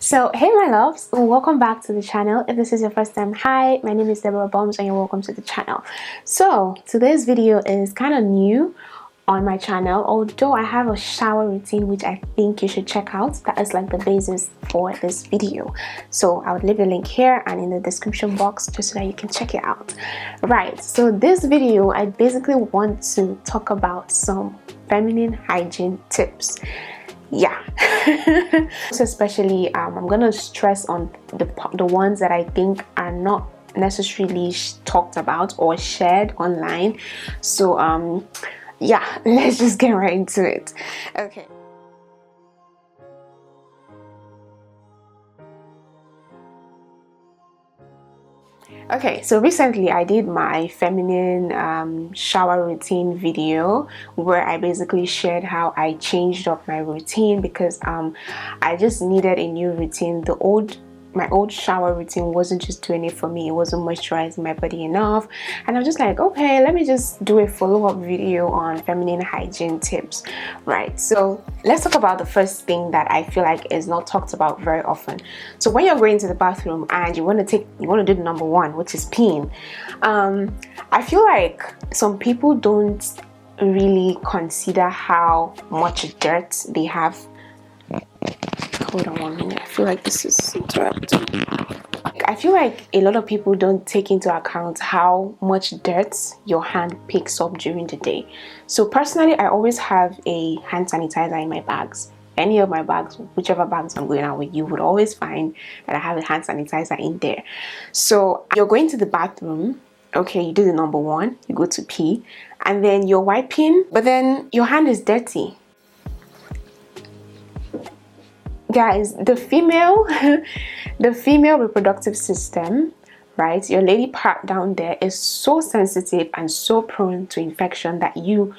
So hey my loves, welcome back to the channel. If this is your first time, hi, my name is Deborah Bombs and you're welcome to the channel. So today's video is kind of new on my channel, although I have a shower routine which I think you should check out. That is like the basis for this video, so I would leave a link here and in the description box just so that you can check it out. Right, so this video I basically want to talk about some feminine hygiene tips. Yeah. Especially I'm gonna stress on the ones that I think are not necessarily talked about or shared online. So yeah, let's just get right into it. Okay, so recently I did my feminine shower routine video where I basically shared how I changed up my routine because I just needed a new routine. My old shower routine wasn't just doing it for me. It wasn't moisturizing my body enough, and I'm just like, okay, let me just do a follow-up video on feminine hygiene tips. Right, so let's talk about the first thing that I feel like is not talked about very often. So when you're going to the bathroom and you want to do the number one, which is peeing, I feel like some people don't really consider how much dirt they have. Hold on 1 minute. I feel like this is interrupting. I feel like a lot of people don't take into account how much dirt your hand picks up during the day. So personally, I always have a hand sanitizer in my bags. Any of my bags, whichever bags I'm going out with, you would always find that I have a hand sanitizer in there. So you're going to the bathroom. Okay, you do the number one, you go to pee, and then you're wiping, but then your hand is dirty. Guys, the female reproductive system, right, your lady part down there is so sensitive and so prone to infection that you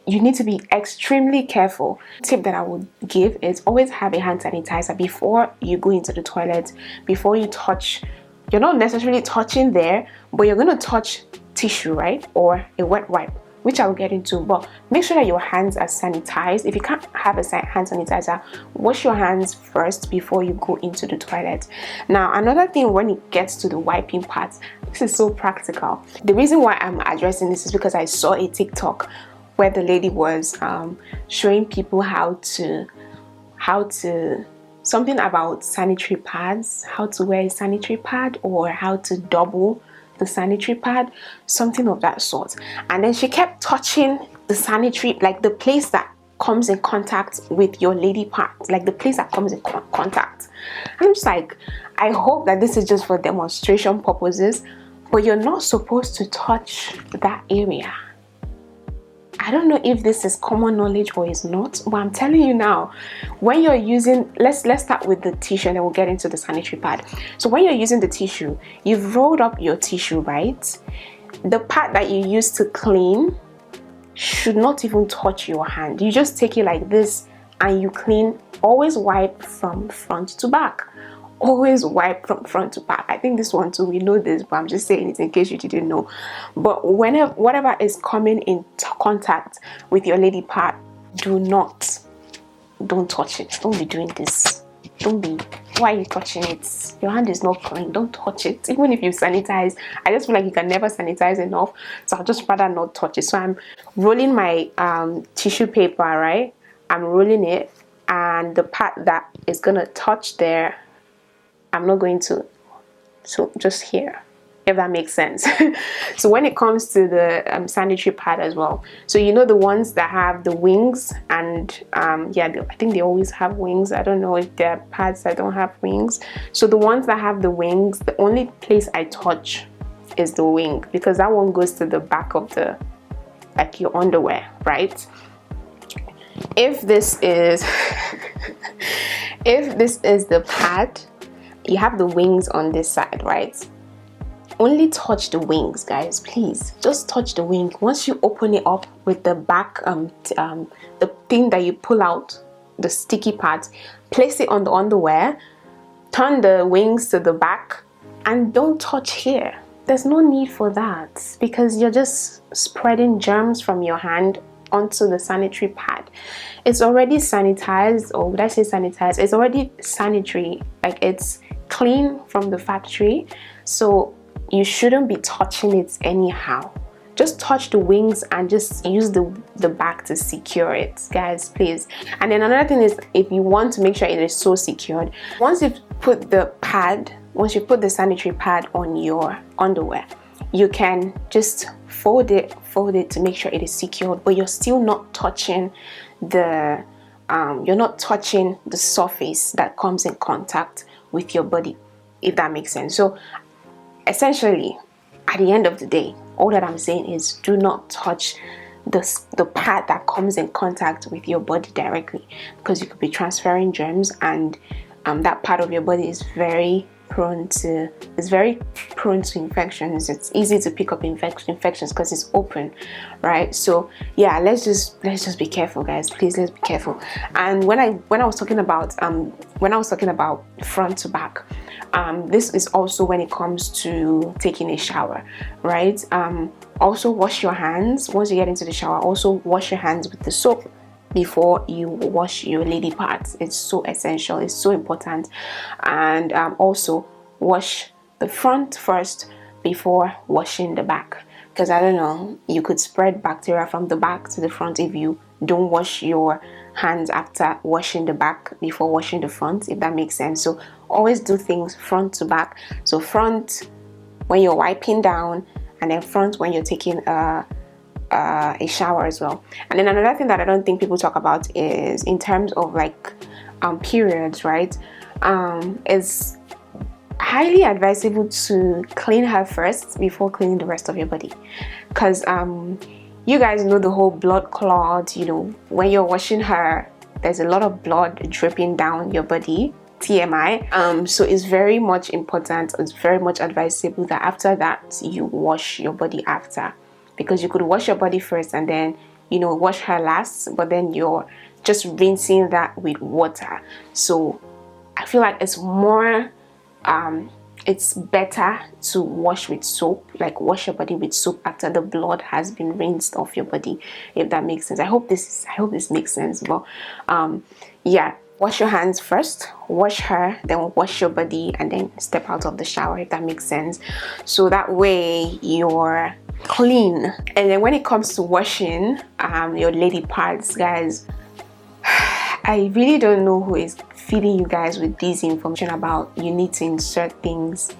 need to be extremely careful. Tip that I would give is always have a hand sanitizer before you go into the toilet. Before you touch, you're not necessarily touching there, but you're going to touch tissue, right, or a wet wipe, which I'll get into. But make sure that your hands are sanitized. If you can't have a hand sanitizer, wash your hands first before you go into the toilet. Now, another thing when it gets to the wiping part, this is so practical. The reason why I'm addressing this is because I saw a TikTok where the lady was showing people how to something about sanitary pads, how to wear a sanitary pad or how to double the sanitary pad, something of that sort. And then she kept touching the sanitary, like the place that comes in contact with your lady part, like the place that comes in contact. I'm just like, I hope that this is just for demonstration purposes, but you're not supposed to touch that area. I don't know if this is common knowledge or is not, but I'm telling you now, when you're using, let's start with the tissue and then we'll get into the sanitary pad. So when you're using the tissue, you've rolled up your tissue, right? The part that you use to clean should not even touch your hand. You just take it like this and you clean. Always wipe from front to back. Always wipe from front to back. I think this one too, we know this, but I'm just saying it in case you didn't know. But whatever is coming in contact with your lady part, don't touch it. Don't be doing this. Why are you touching it? Your hand is not clean. Don't touch it. Even if you sanitize, I just feel like you can never sanitize enough, so I'll just rather not touch it. So I'm rolling my tissue paper, right? I'm rolling it, and the part that is gonna touch there, I'm not going to, so just here, if that makes sense. So when it comes to the sanitary pad as well, so you know the ones that have the wings, and yeah, I think they always have wings. I don't know if there are pads that don't have wings. So the ones that have the wings, the only place I touch is the wing, because that one goes to the back of the, like, your underwear, right? If this is if this is the pad, you have the wings on this side, right? Only touch the wings, guys, please. Just touch the wing. Once you open it up with the back, the thing that you pull out, the sticky part, place it on the underwear, turn the wings to the back, and don't touch here. There's no need for that, because you're just spreading germs from your hand onto the sanitary pad, it's already sanitized, or would I say sanitized? It's already sanitary, like it's clean from the factory, so you shouldn't be touching it anyhow. Just touch the wings and just use the back to secure it, guys, please. And then another thing is, if you want to make sure it is so secured, once you put the sanitary pad on your underwear, you can just fold it to make sure it is secured, but you're still not touching the surface that comes in contact with your body, if that makes sense. So essentially, at the end of the day, all that I'm saying is, do not touch the pad that comes in contact with your body directly, because you could be transferring germs, and that part of your body is very prone to infections. It's easy to pick up infections because it's open, right? So yeah, let's just be careful, guys, please. Let's be careful. And when I was talking about front to back, this is also when it comes to taking a shower, right? Also wash your hands once you get into the shower. Also wash your hands with the soap before you wash your lady parts. It's so essential, it's so important. And also wash the front first before washing the back, because I don't know, you could spread bacteria from the back to the front if you don't wash your hands after washing the back before washing the front, if that makes sense. So always do things front to back. So front when you're wiping down, and then front when you're taking a shower as well. And then another thing that I don't think people talk about is in terms of like periods, right? It's highly advisable to clean her first before cleaning the rest of your body, because you guys know the whole blood clot, you know, when you're washing her, there's a lot of blood dripping down your body, TMI. So it's very much important, it's very much advisable that after that you wash your body after, because you could wash your body first and then, you know, wash her last, but then you're just rinsing that with water. So I feel like it's more it's better to wash with soap, like wash your body with soap after the blood has been rinsed off your body, if that makes sense. I hope this makes sense. But yeah, wash your hands first, wash her, then wash your body, and then step out of the shower, if that makes sense. So that way you're clean. And then when it comes to washing your lady parts, guys, I really don't know who is feeding you guys with this information about you need to insert things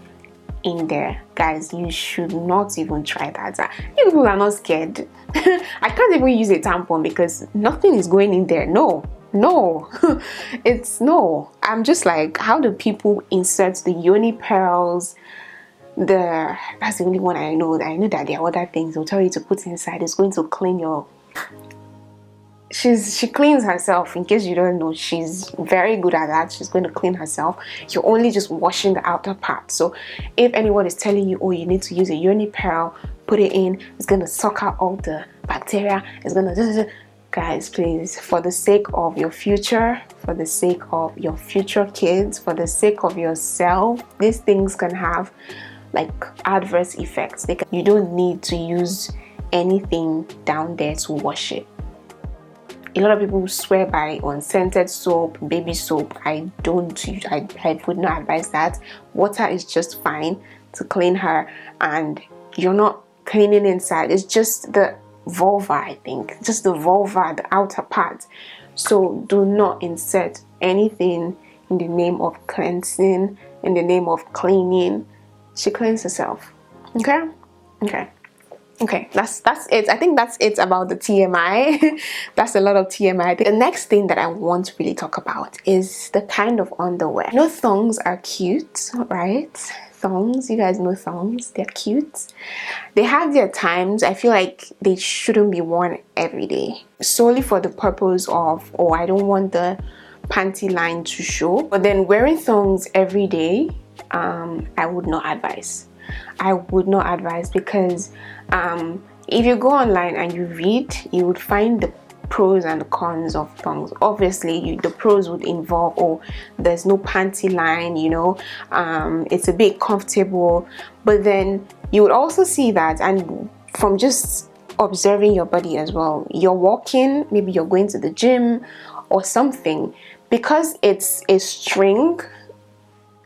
in there. Guys, you should not even try that. You people are not scared. I can't even use a tampon because nothing is going in there. No it's no. I'm just like, how do people insert the yoni pearls? That's the only one I know. I know that there are other things they'll tell you to put inside. It's going to clean your... She cleans herself. In case you don't know, she's very good at that. She's going to clean herself. You're only just washing the outer part. So if anyone is telling you, oh, you need to use a yoni pearl, put it in, it's going to suck out all the bacteria, it's going to... Guys, please, for the sake of your future, for the sake of your future kids, for the sake of yourself, these things can have like adverse effects. You don't need to use anything down there to wash it. A lot of people swear by unscented soap, baby soap. I would not advise that. Water is just fine to clean her, and you're not cleaning inside. It's just the vulva, I think, just the vulva, the outer part. So do not insert anything in the name of cleansing, in the name of cleaning. She cleans herself. Okay, that's it. I think that's it about the TMI. That's a lot of TMI. The next thing that I want to really talk about is the kind of underwear. You know, thongs are cute, right? Thongs, you guys know thongs, they're cute. They have their times. I feel like they shouldn't be worn every day, solely for the purpose of, oh, I don't want the panty line to show. But then wearing thongs every day, I would not advise. Because if you go online and you read, you would find the pros and the cons of thongs. Obviously, the pros would involve, oh, there's no panty line, you know, it's a bit comfortable. But then you would also see that, and from just observing your body as well. You're walking, maybe you're going to the gym or something, because it's a string.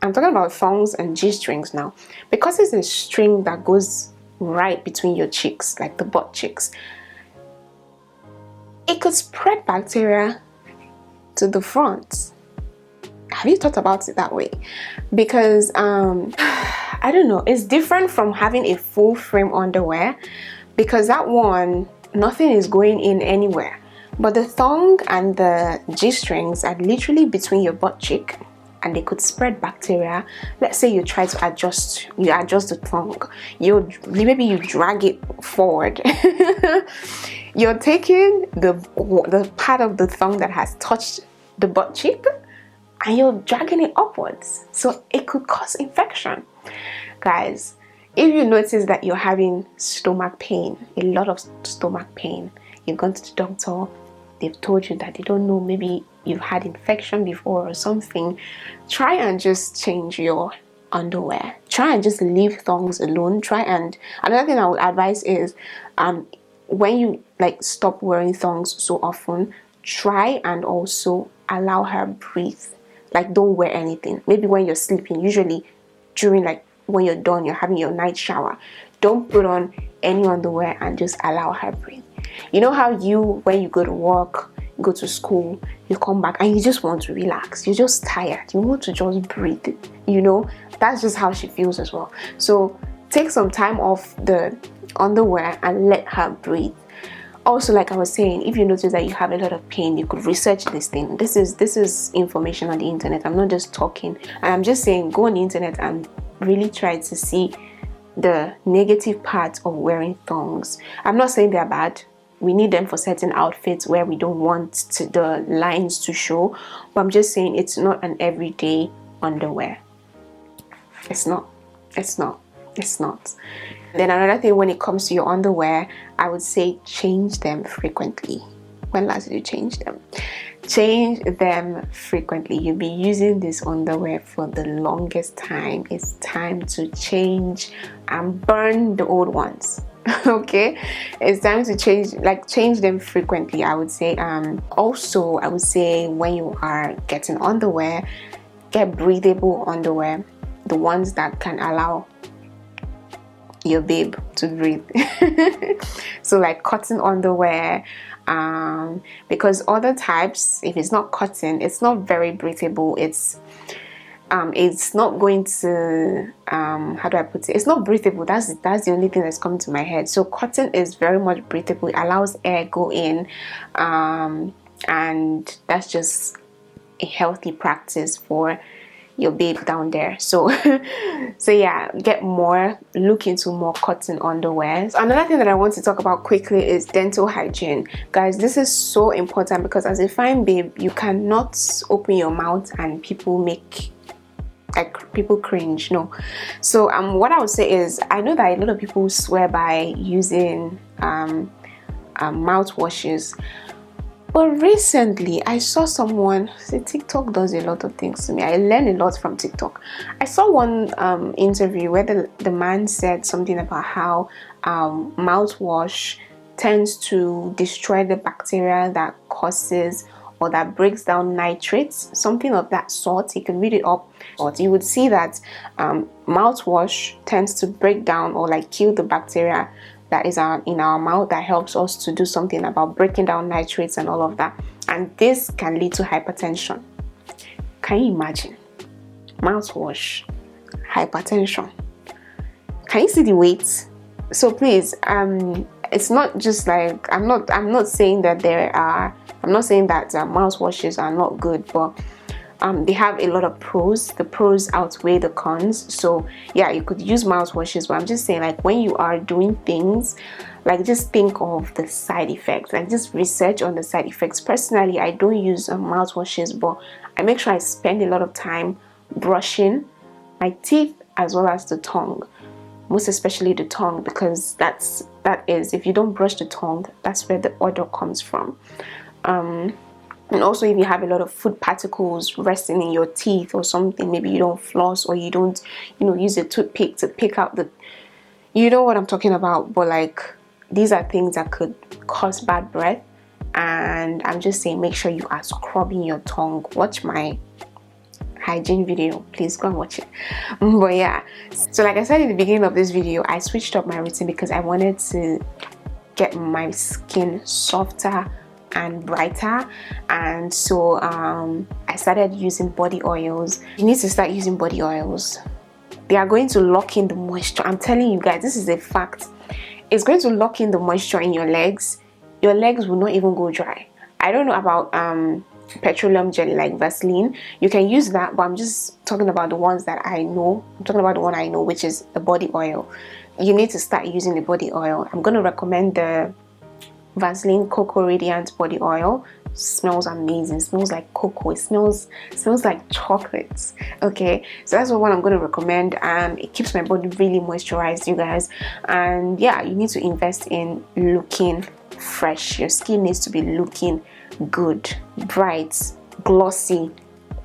I'm talking about thongs and G-strings now. Because it's a string that goes right between your cheeks, like the butt cheeks, it could spread bacteria to the front. Have you thought about it that way? Because I don't know, it's different from having a full frame underwear, because that one, nothing is going in anywhere. But the thong and the G-strings are literally between your butt cheek, and they could spread bacteria. Let's say you try to adjust the thong. Maybe you drag it forward. You're taking the part of the thong that has touched the butt cheek, and you're dragging it upwards. So it could cause infection. Guys, if you notice that you're having stomach pain, a lot of stomach pain, you've gone to the doctor, they've told you that they don't know, maybe you've had infection before or something, try and just change your underwear. Try and just leave thongs alone. Another thing I would advise is when you stop wearing thongs so often, try and also allow her breathe. Don't wear anything. Maybe when you're sleeping, usually during when you're done, you're having your night shower, don't put on any underwear and just allow her breathe. You know how when you go to work, go to school, you come back and you just want to relax, you're just tired, you want to just breathe, that's just how she feels as well. So take some time off the underwear and let her breathe. Also, like I was saying, if you notice that you have a lot of pain, you could research this thing. This is information on the internet. I'm not just talking, and I'm just saying go on the internet and really try to see the negative part of wearing thongs. I'm not saying they're bad. We need them for certain outfits where we don't want the lines to show, but I'm just saying it's not an everyday underwear. It's not. Then another thing, when it comes to your underwear, I would say change them frequently. When last did you change them? Change them frequently. You'll be using this underwear for the longest time. It's time to change and burn the old ones. Okay, it's time to change them frequently. I would say also I would say when you are getting underwear, get breathable underwear, the ones that can allow your babe to breathe. So cotton underwear, because other types, if it's not cotton, it's not very breathable. It's not going to how do I put it? It's not breathable. That's the only thing that's coming to my head. So cotton is very much breathable. It allows air go in, and that's just a healthy practice for your babe down there. So yeah, look into more cotton underwear. Another thing that I want to talk about quickly is dental hygiene. Guys, this is so important, because as a fine babe, you cannot open your mouth and people cringe. No. So what I would say is, I know that a lot of people swear by using mouthwashes, but recently I saw someone say TikTok does a lot of things to me. I learn a lot from TikTok. I saw one interview where the man said something about how mouthwash tends to destroy the bacteria that causes or that breaks down nitrates, something of that sort. You can read it up, but you would see that mouthwash tends to break down or kill the bacteria that is in our mouth, that helps us to do something about breaking down nitrates and all of that. And this can lead to hypertension. Can you imagine? Mouthwash, hypertension. Can you see the weight? So please, it's not just I'm not saying that mouthwashes are not good, but they have a lot of pros. The pros outweigh the cons. So yeah, you could use mouthwashes, but I'm just saying, when you are doing things, just think of the side effects. Just research on the side effects. Personally, I don't use mouthwashes, but I make sure I spend a lot of time brushing my teeth as well as the tongue. Most especially the tongue, because that is, if you don't brush the tongue, that's where the odor comes from. And also, if you have a lot of food particles resting in your teeth or something, maybe you don't floss, or you don't use a toothpick to pick out you know what I'm talking about, but these are things that could cause bad breath. And I'm just saying, make sure you are scrubbing your tongue. Watch my hygiene video, please go and watch it. But yeah, so like I said in the beginning of this video, I switched up my routine because I wanted to get my skin softer and brighter. And so I started using body oils. You need to start using body oils. They are going to lock in the moisture. I'm telling you guys, this is a fact. It's going to lock in the moisture in your legs. Your legs will not even go dry. I don't know about petroleum jelly like Vaseline. You can use that, but I'm just talking about the ones that I know. I'm talking about the one I know, which is the body oil. You need to start using the body oil. I'm going to recommend the Vaseline Cocoa Radiant body oil. Smells amazing. Smells like cocoa. It smells like chocolates. Okay, so that's what I'm going to recommend. It keeps my body really moisturized, you guys. And yeah, you need to invest in looking fresh. Your skin needs to be looking good, bright, glossy.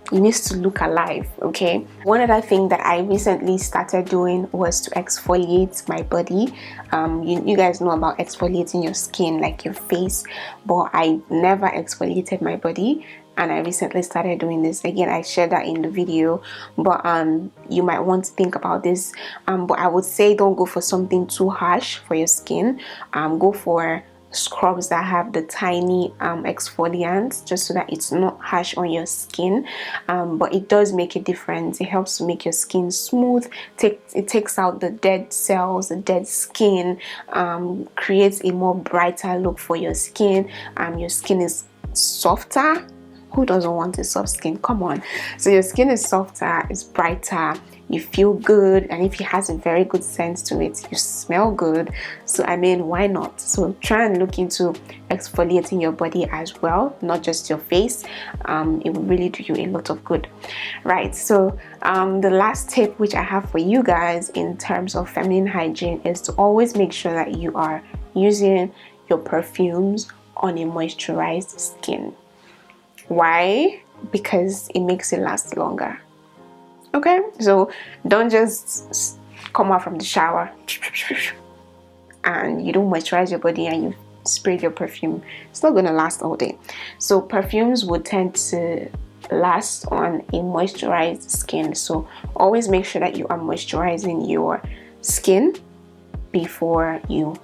It needs to look alive. Okay, one other thing that I recently started doing was to exfoliate my body. You guys know about exfoliating your skin, like your face, but I never exfoliated my body, and I recently started doing this. Again, I shared that in the video, but you might want to think about this. But I would say don't go for something too harsh for your skin. Go for scrubs that have the tiny exfoliants, just so that it's not harsh on your skin, but it does make a difference. It helps to make your skin smooth. It takes out the dead cells, the dead skin, creates a more brighter look for your skin. Your skin is softer. Who doesn't want a soft skin? Come on. So your skin is softer, it's brighter, you feel good, and if it has a very good scent to it, you smell good. So I mean, why not? So try and look into exfoliating your body as well, not just your face. It will really do you a lot of good. Right, so the last tip which I have for you guys in terms of feminine hygiene is to always make sure that you are using your perfumes on a moisturized skin. Why? Because it makes it last longer. Okay, so don't just come out from the shower and you don't moisturize your body and you spray your perfume. It's not gonna last all day. So perfumes would tend to last on a moisturized skin. So always make sure that you are moisturizing your skin before you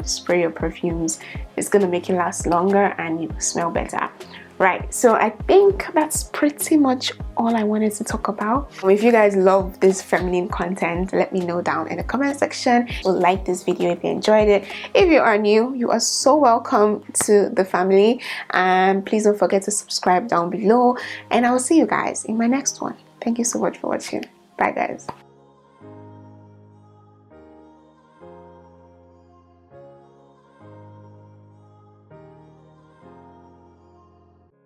spray your perfumes. It's gonna make it last longer and you smell better. Right, so I think that's pretty much all I wanted to talk about. If you guys love this feminine content, let me know down in the comment section. Like this video if you enjoyed it. If you are new, you are so welcome to the family, and please don't forget to subscribe down below, and I will see you guys in my next one. Thank you so much for watching. Bye guys.